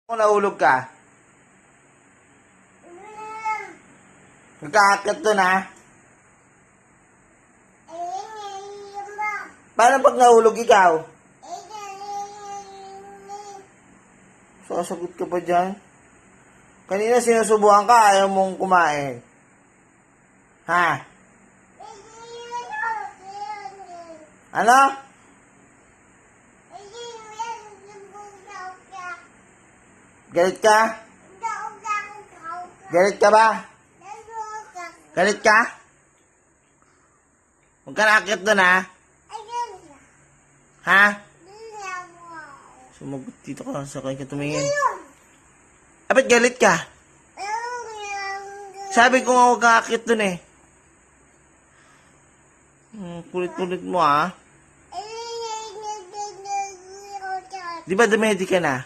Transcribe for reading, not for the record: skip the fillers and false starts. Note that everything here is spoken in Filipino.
Kung nahulog ka, nagkakakit doon ha. Paano pag nahulog ikaw? Sasagot ka pa dyan? Kanina sinusubukan ka, ayaw mong kumain. Ha? Ano? Galit ka? Galit ka ba? Galit ka? Huwag ka nakakit doon ha? Ha? Sumagot dito ka, sakay ka tumingin. Ba't galit ka? Sabi ko nga huwag ka nakakit doon eh. Kulit-kulit mo ha? Di ba dumedi ka na?